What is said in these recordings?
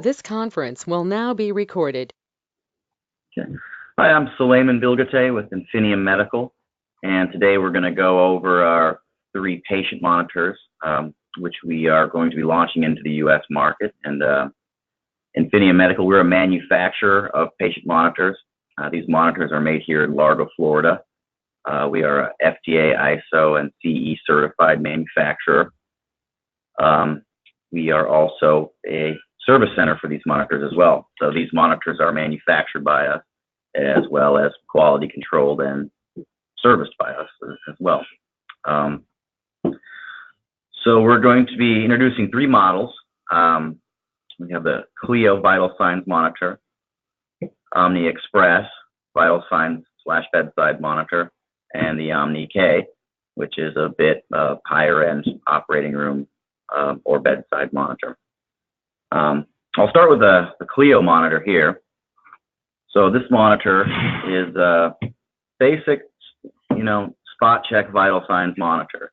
This conference will now be recorded. Okay. Hi, I'm Suleyman Bilgutay with Infinium Medical, and today we're going to go over our 3 patient monitors, which we are going to be launching into the U.S. market. And Infinium Medical, we're a manufacturer of patient monitors. These monitors are made here in Largo, Florida. We are a FDA, ISO, and CE certified manufacturer. We are also a service center for these monitors as well. So these monitors are manufactured by us as well as quality controlled and serviced by us as well. So we're going to be introducing 3 models. We have the Cleo vital signs monitor, Omni Express vital signs / bedside monitor, and the Omni K, which is a bit higher end operating room or bedside monitor. I'll start with the Cleo monitor here. So this monitor is a basic, spot check vital signs monitor.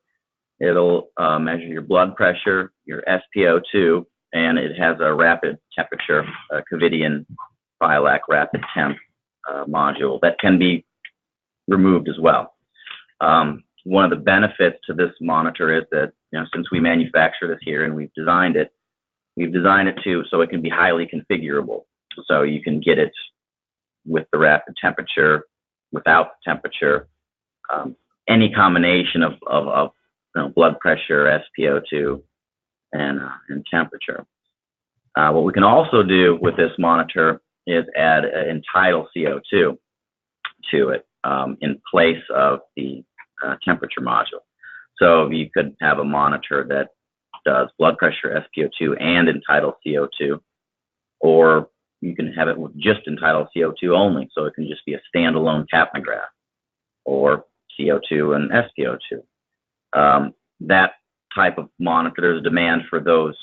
It'll measure your blood pressure, your SpO2, and it has a rapid temperature, Covidian Bilac rapid temp module that can be removed as well. One of the benefits to this monitor is that, since we manufacture this here and we've designed it so it can be highly configurable. So you can get it with the rapid temperature, without the temperature, any combination of blood pressure, SpO2, and temperature. What we can also do with this monitor is add an tidal CO2 to it in place of the temperature module. So you could have a monitor that does blood pressure, SpO2, and tidal CO2, or you can have it with just tidal CO2 only, so it can just be a standalone capnograph, or CO2 and SpO2. That type of monitor, there's a demand for those,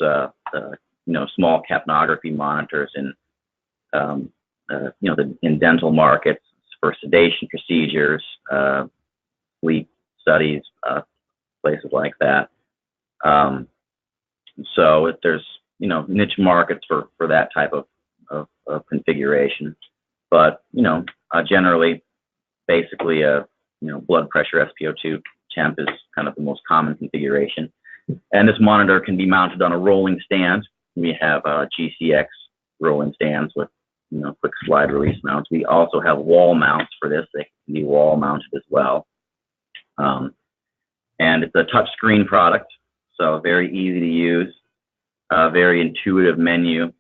small capnography monitors in, in dental markets for sedation procedures, sleep studies, places like that. So if there's, niche markets for that type of configuration, but, generally, basically, blood pressure, SpO2 temp is kind of the most common configuration. And this monitor can be mounted on a rolling stand. We have GCX rolling stands with, quick slide release mounts. We also have wall mounts for this. They can be wall mounted as well. And it's a touch screen product, so very easy to use, very intuitive menu.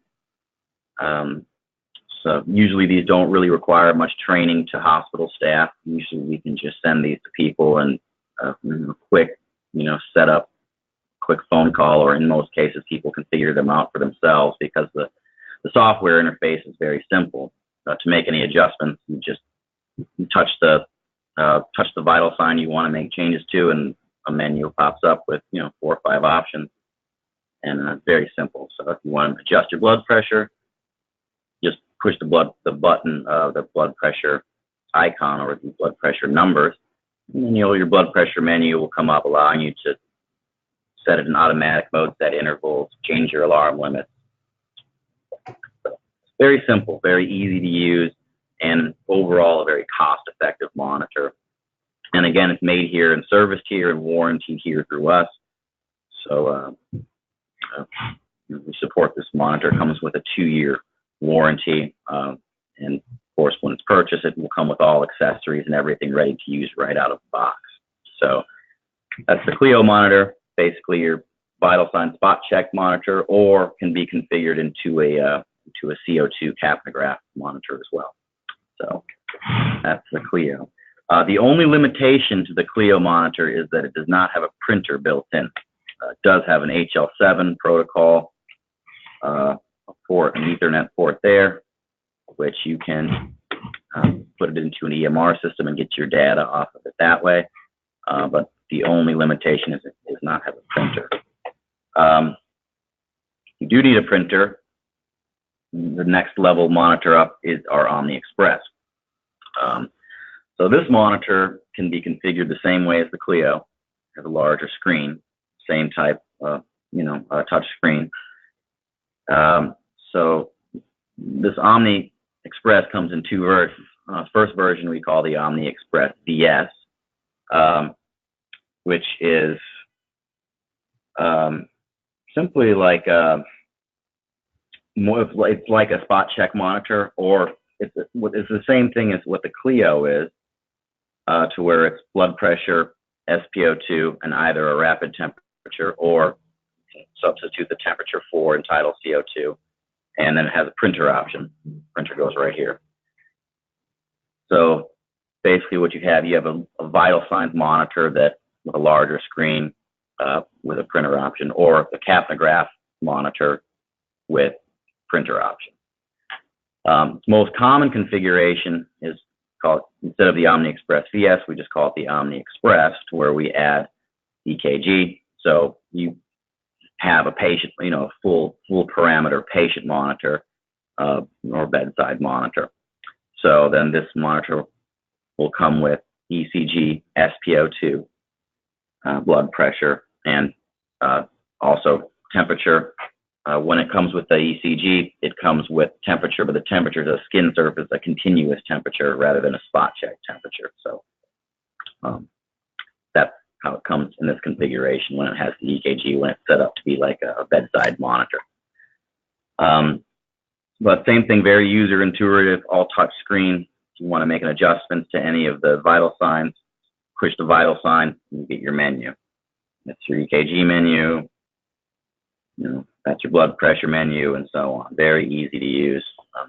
So usually these don't really require much training to hospital staff. Usually we can just send these to people and quick, set up, quick phone call, or in most cases people can figure them out for themselves because the software interface is very simple. To make any adjustments, you just touch the vital sign you want to make changes to, and a menu pops up with 4 or 5 options, and very simple. So if you want to adjust your blood pressure, just push the button, the blood pressure icon, or the blood pressure numbers, and then your blood pressure menu will come up, allowing you to set it in automatic mode, set intervals, change your alarm limits. So, very simple, very easy to use, and overall a very cost-effective monitor. And again, it's made here and serviced here and warranted here through us. So we support this monitor. It comes with a 2-year warranty, and of course, when it's purchased, it will come with all accessories and everything ready to use right out of the box. So that's the Cleo monitor, basically your vital sign spot check monitor, or can be configured into a CO2 capnograph monitor as well. So that's the Cleo. The only limitation to the Cleo monitor is that it does not have a printer built in. It does have an HL7 protocol, an Ethernet port there, which you can put it into an EMR system and get your data off of it that way. But the only limitation is it does not have a printer. You do need a printer. The next level monitor up is our Omni Express. So this monitor can be configured the same way as the Cleo. It has a larger screen, same type, touch screen. So this Omni Express comes in two versions. First version we call the Omni Express DS, which is simply like it's like a spot check monitor, or it's the same thing as what the Cleo is, to where it's blood pressure, SpO2, and either a rapid temperature, or substitute the temperature for entitled CO2, and then it has a printer option. Printer goes right here. So basically what you have a vital signs monitor that with a larger screen with a printer option, or the capnograph monitor with printer option. Most common configuration is called, instead of the Omni Express VS, we just call it the Omni Express, to where we add EKG. So you have a patient, a full parameter patient monitor or bedside monitor. So then this monitor will come with ECG, SpO2, blood pressure, and also temperature. When it comes with the ECG, it comes with temperature, but the temperature is a skin surface, a continuous temperature rather than a spot check temperature. So that's how it comes in this configuration when it has the EKG, when it's set up to be like a bedside monitor. But same thing, very user intuitive, all touch screen. If you want to make an adjustment to any of the vital signs, push the vital sign, and you get your menu. That's your EKG menu, that's your blood pressure menu, and so on. Very easy to use,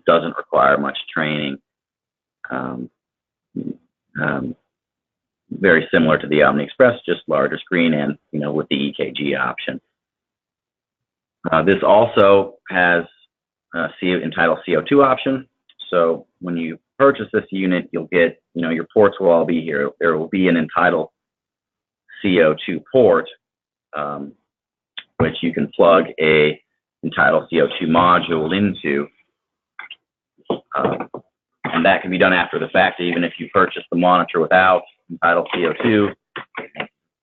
doesn't require much training. Very similar to the Omni Express, just larger screen and, with the EKG option. This also has entitled CO2 option. So when you purchase this unit, you'll get, your ports will all be here. There will be an entitled CO2 port, which you can plug a entitled CO2 module into, and that can be done after the fact. Even if you purchase the monitor without entitled CO2,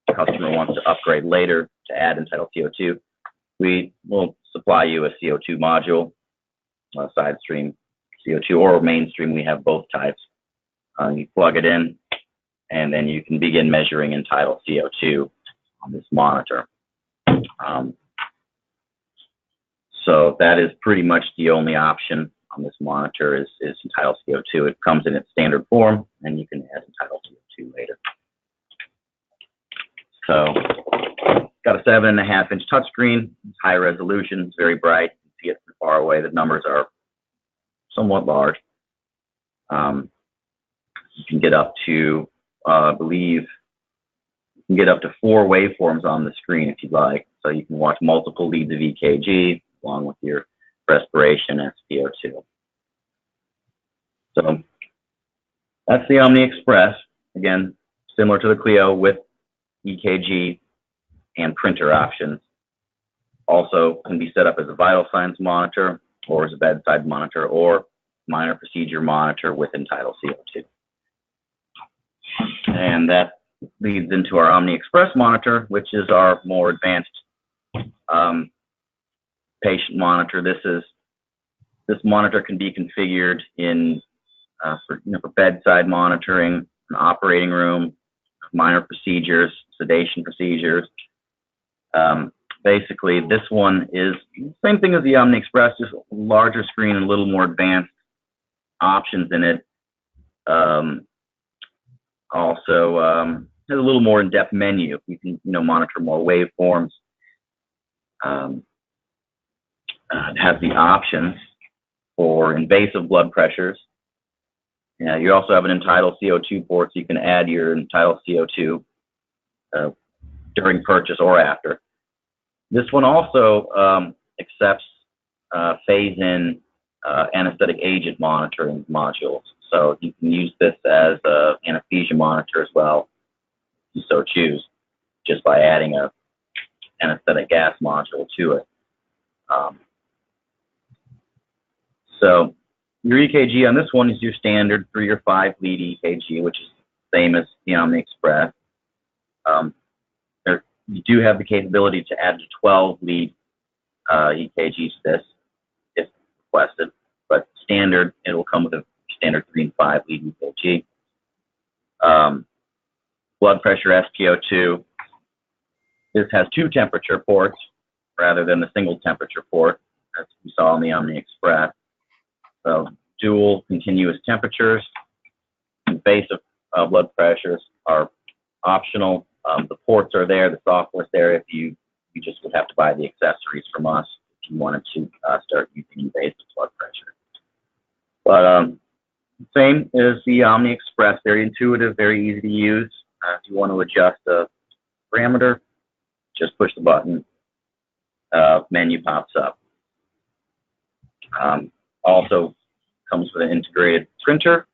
the customer wants to upgrade later to add entitled CO2, we will supply you a CO2 module, side stream CO2 or mainstream. We have both types. You plug it in, and then you can begin measuring entitled CO2 on this monitor. So that is pretty much the only option on this monitor is entitled CO2. It comes in its standard form, and you can add entitled CO2 later. So got a 7.5-inch touchscreen, high resolution, it's very bright. You can see it from far away. The numbers are somewhat large. You can get up to, I believe, you can get up to 4 waveforms on the screen if you'd like. So you can watch multiple leads of EKG along with your respiration and SpO2. So that's the Omni Express. Again, similar to the Cleo with EKG and printer options. Also can be set up as a vital signs monitor or as a bedside monitor or minor procedure monitor with entitled CO2. And that leads into our Omni Express monitor, which is our more advanced patient monitor. This monitor can be configured in for bedside monitoring, an operating room, minor procedures, sedation procedures. Basically, this one is the same thing as the Omni Express, just a larger screen and a little more advanced options in it. Also has a little more in-depth menu. You can monitor more waveforms. It has the options for invasive blood pressures. You also have an entitled CO2 port, so you can add your entitled CO2 during purchase or after. This one also accepts phase-in anesthetic agent monitoring modules. So you can use this as an anesthesia monitor as well, if you so choose, just by adding a anesthetic gas module to it. So your EKG on this one is your standard 3 or 5 lead EKG, which is the same as the Omni Express. You do have the capability to add a 12 lead EKG to this if 5 lead EKG. Blood pressure SpO2. This has 2 temperature ports rather than the single temperature port as we saw in the Omni Express. So dual continuous temperatures and base of blood pressures are optional. The ports are there, the software's there. If you just would have to buy the accessories from us if you wanted to start using invasive blood pressure. But same as the Omni Express, very intuitive, very easy to use. If you want to adjust a parameter, just push the button, menu pops up. Also comes with an integrated printer.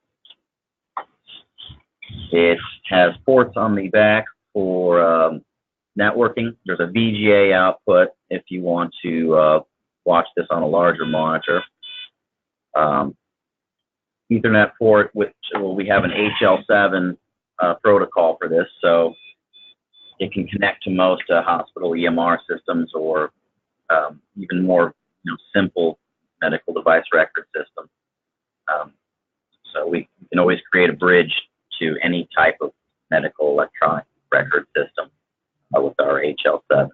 It has ports on the back for networking. There's a VGA output if you want to watch this on a larger monitor. Ethernet port, which we have an HL7 protocol for this, so it can connect to most hospital EMR systems or even more simple medical device record system. So we can always create a bridge to any type of medical electronic record system with our HL7.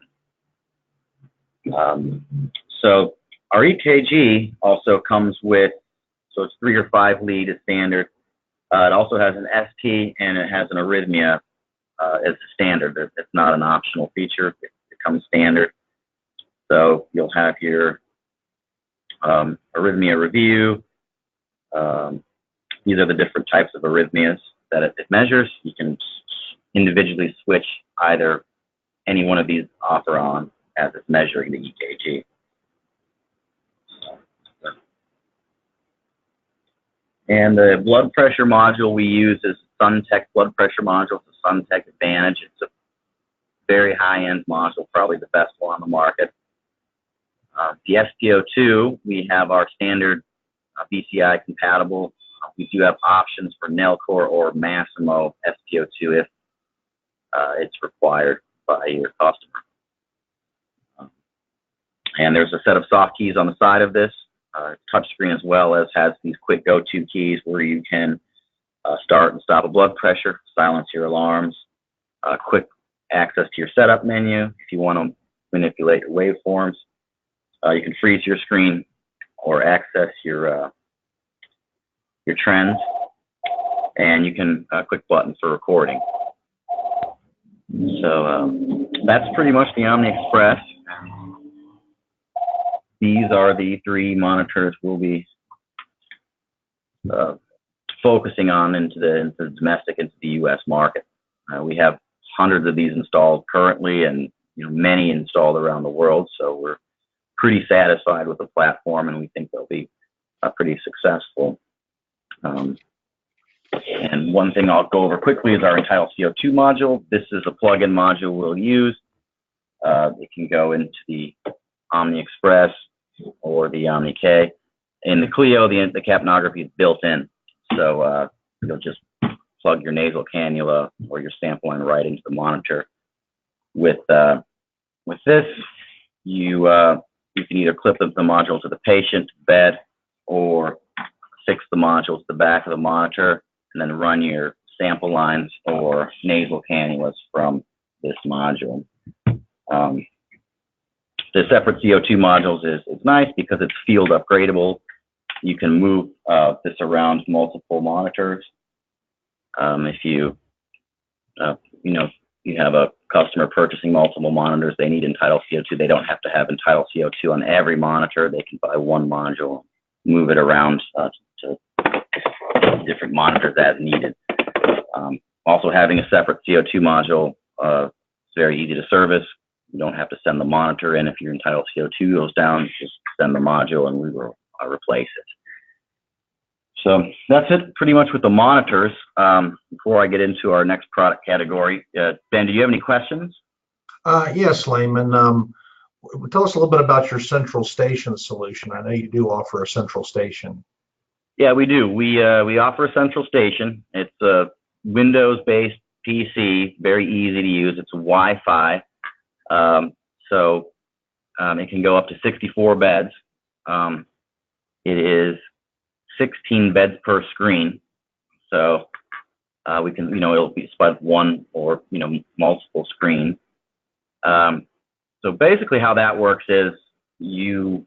So our EKG also comes with, so it's 3 or 5 lead is standard. It also has an ST and it has an arrhythmia as a standard. It's not an optional feature. It comes standard. So you'll have your arrhythmia review. These are the different types of arrhythmias that it measures. You can individually switch either any one of these off or on as it's measuring the EKG. And the blood pressure module we use is SunTech blood pressure module. It's a SunTech Advantage. It's a very high-end module, probably the best one on the market. The SpO2, we have our standard BCI compatible. We do have options for Nellcor or Massimo SpO2 if it's required by your customer. And there's a set of soft keys on the side of this. Touchscreen as well as has these quick go-to keys where you can start and stop a blood pressure, silence your alarms, quick access to your setup menu if you want to manipulate your waveforms. You can freeze your screen or access your trends, and you can quick button for recording. So that's pretty much the Omni Express. These are the 3 monitors we'll be focusing on into the domestic, into the U.S. market. We have hundreds of these installed currently, and many installed around the world. So we're pretty satisfied with the platform, and we think they'll be pretty successful. And one thing I'll go over quickly is our Entitle CO2 module. This is a plug-in module we'll use. It can go into the Omni Express or the Omni K. In the Cleo, the capnography is built in, so you'll just plug your nasal cannula or your sample line right into the monitor. With this, you can either clip the module to the patient bed or fix the module to the back of the monitor and then run your sample lines or nasal cannulas from this module. The separate CO2 modules is nice because it's field upgradable. You can move this around multiple monitors. If you have a customer purchasing multiple monitors, they need Entitle CO2. They don't have to have Entitle CO2 on every monitor. They can buy one module, move it around to different monitors as needed. Also, having a separate CO2 module is very easy to service. You don't have to send the monitor in. If your Entitle CO2 goes down, just send the module and we will replace it. So that's it pretty much with the monitors. Before I get into our next product category, Ben, do you have any questions? Yes, Suleyman. Tell us a little bit about your central station solution. I know you do offer a central station. Yeah, we do. We offer a central station. It's a Windows-based PC, very easy to use. It's Wi-Fi. So it can go up to 64 beds. It is 16 beds per screen. So we can, it'll be split one or, multiple screens. So basically how that works is you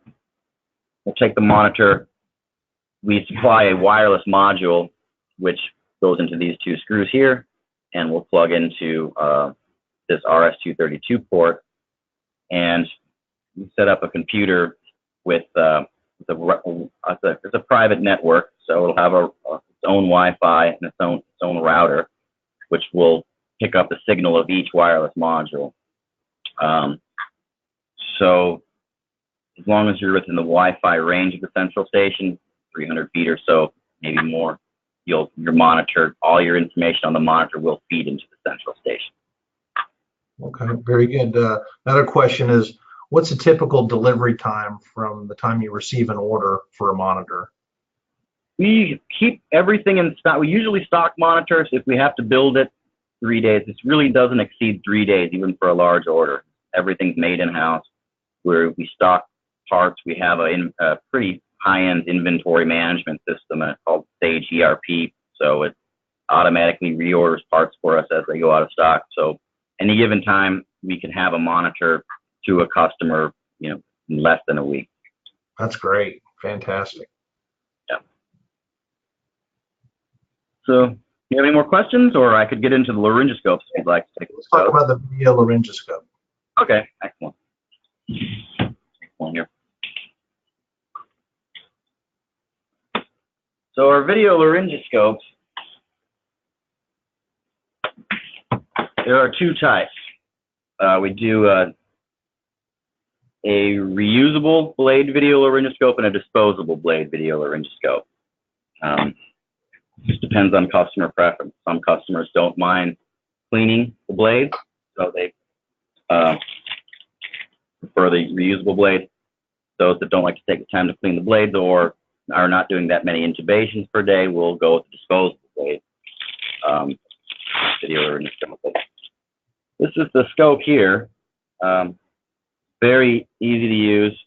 will take the monitor, we supply a wireless module, which goes into these two screws here, and we'll plug into this RS-232 port, and we set up a computer with it's a private network, so it'll have its own Wi-Fi and its own router, which will pick up the signal of each wireless module. So as long as you're within the Wi-Fi range of the central station, 300 feet or so, maybe more, your monitor, all your information on the monitor will feed into the central station. Okay, very good. Another question is, what's a typical delivery time from the time you receive an order for a monitor? We keep everything in stock. We usually stock monitors. If we have to build it, 3 days. This really doesn't exceed 3 days, even for a large order. Everything's made in-house. Where we stock parts, we have a pretty high-end inventory management system called Sage ERP. So it automatically reorders parts for us as they go out of stock. So any given time, we can have a monitor to a customer, in less than a week. That's great. Fantastic. Yeah. So, you have any more questions, or I could get into the laryngoscopes if you'd like to take a look. Let's talk about the video laryngoscope. Okay, excellent. One here. So our video laryngoscopes, there are two types. We do a reusable blade video laryngoscope and a disposable blade video laryngoscope. Just depends on customer preference. Some customers don't mind cleaning the blade, so they prefer the reusable blade. Those that don't like to take the time to clean the blades or are not doing that many intubations per day will go with the disposable blade video laryngoscope. This is the scope here. Very easy to use.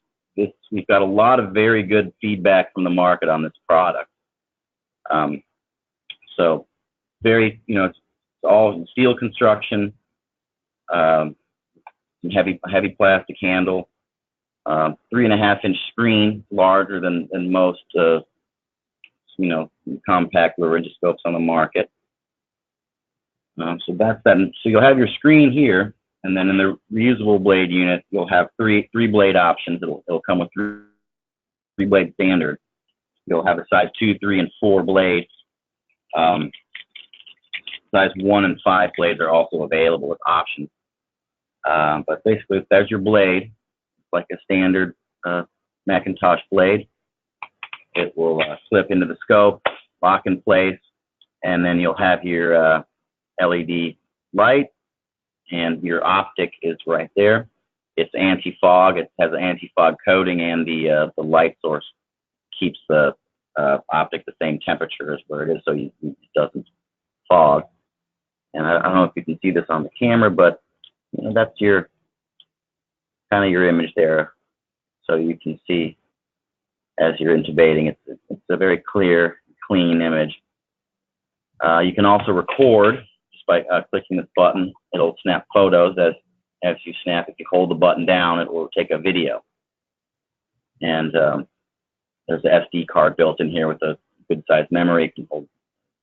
We've got a lot of very good feedback from the market on this product. So very, it's all steel construction, heavy plastic handle, 3.5-inch screen, larger than most, compact laryngoscopes on the market. So that's that. So you'll have your screen here, and then in the reusable blade unit, you'll have three blade options. It'll come with three blade standard. You'll have a size 2, 3, and 4 blades. Size 1 and 5 blades are also available with options. But basically, there's your blade. It's like a standard Macintosh blade. It will slip into the scope, lock in place, and then you'll have your LED light, and your optic is right there. It's anti-fog. It has an anti-fog coating, and the light source keeps the optic the same temperature as where it is, so it doesn't fog. And I don't know if you can see this on the camera, but that's your kind of your image there, so you can see as you're intubating. It's a very clear, clean image. You can also record just by clicking this button. It'll snap photos as you snap. If you hold the button down, it will take a video. And there's an SD card built in here with a good sized memory. It can hold a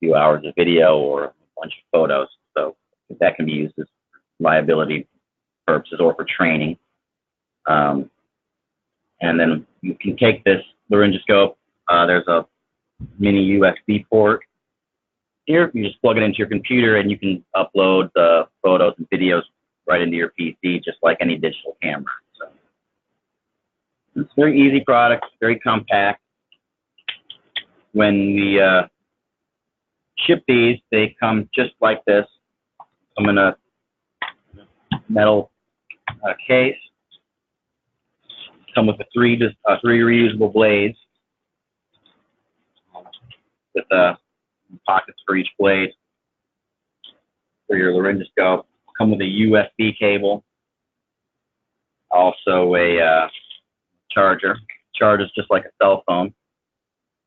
few hours of video or a bunch of photos. So that can be used as liability purposes or for training. And then you can take this laryngoscope. There's a mini USB port here. You just plug it into your computer, and you can upload the photos and videos right into your PC, just like any digital camera. So it's a very easy product, very compact. When we ship these, they come just like this. Come in a metal case. Come with three reusable blades with pockets for each blade for your laryngoscope. Come with a USB cable. Also a charger. Charges just like a cell phone.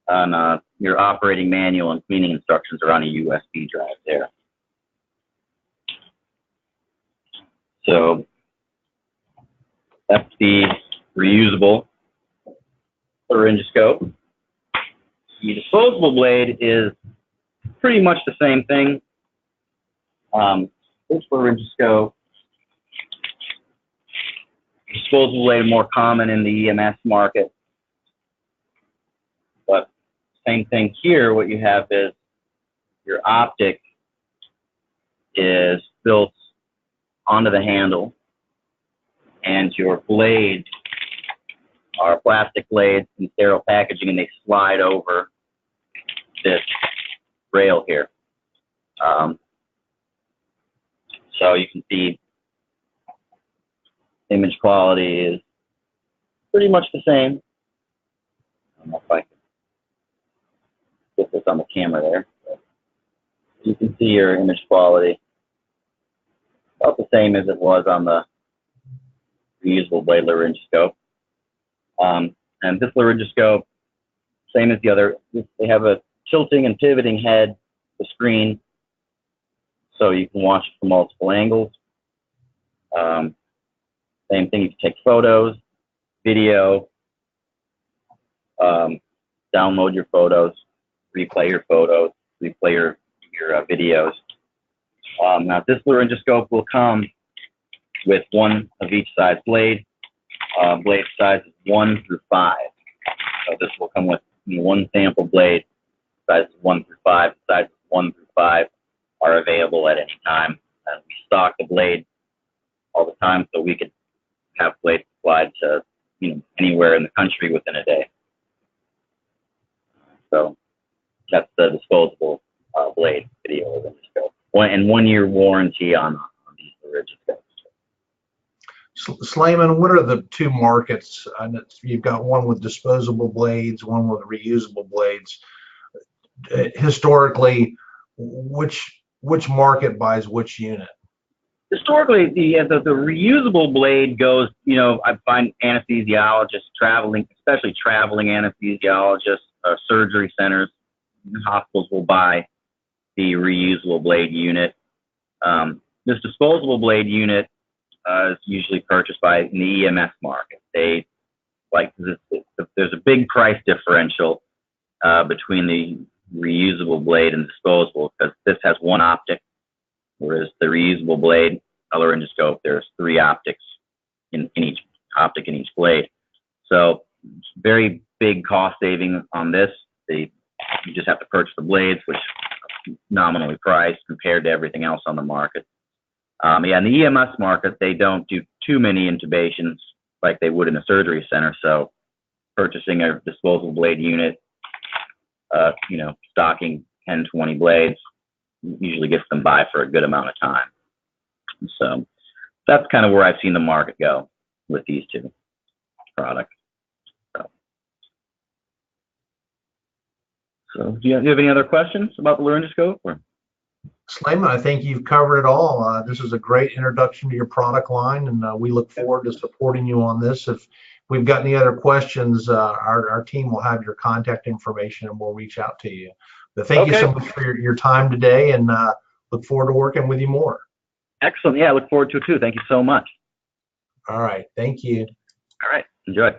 and your operating manual and cleaning instructions are on a USB drive there. So that's the reusable laryngoscope. The disposable blade is pretty much the same thing. This laryngoscope, disposable blade, more common in the EMS market. But same thing here, what you have is your optic is built onto the handle, and your blades are plastic blades in sterile packaging, and they slide over this rail here. So you can see image quality is pretty much the same. I don't know if I can get this on the camera there. You can see your image quality about the same as it was on the reusable blade laryngoscope. And this laryngoscope, same as the other, they have a tilting and pivoting head, the screen, so you can watch it from multiple angles. Same thing, you can take photos, video, download your photos, replay your photos, replay your videos. Now this laryngoscope will come with one of each size blade. Blade sizes 1 through 5. So this will come with one sample blade, sizes 1 through 5. Sizes 1 through 5 are available at any time. And we stock the blade all the time, so we can have blades supplied to anywhere in the country within a day. So that's the disposable blade video laryngoscope. 1 year warranty on these laryngoscopes. Suleyman, what are the two markets? You've got one with disposable blades, one with reusable blades. Historically, which market buys which unit? Historically, the reusable blade goes, I find anesthesiologists traveling, especially traveling anesthesiologists, surgery centers, hospitals will buy the reusable blade unit. This disposable blade unit is usually purchased in the EMS market. They there's a big price differential between the reusable blade and disposable, because this has one optic, whereas the reusable blade laryngoscope, there's 3 optics in each optic in each blade. So very big cost saving on this. You just have to purchase the blades, which are nominally priced compared to everything else on the market. In the EMS market, they don't do too many intubations like they would in a surgery center. So purchasing a disposable blade unit, stocking 10, 20 blades usually gets them by for a good amount of time. So that's kind of where I've seen the market go with these two products. So do you have any other questions about the laryngoscope? Suleyman, I think you've covered it all. This is a great introduction to your product line, and we look forward to supporting you on this. If we've got any other questions, our team will have your contact information and we'll reach out to you. But thank you so much for your time today, and look forward to working with you more. Excellent. Yeah, I look forward to it too. Thank you so much. All right. Thank you. All right. Enjoy.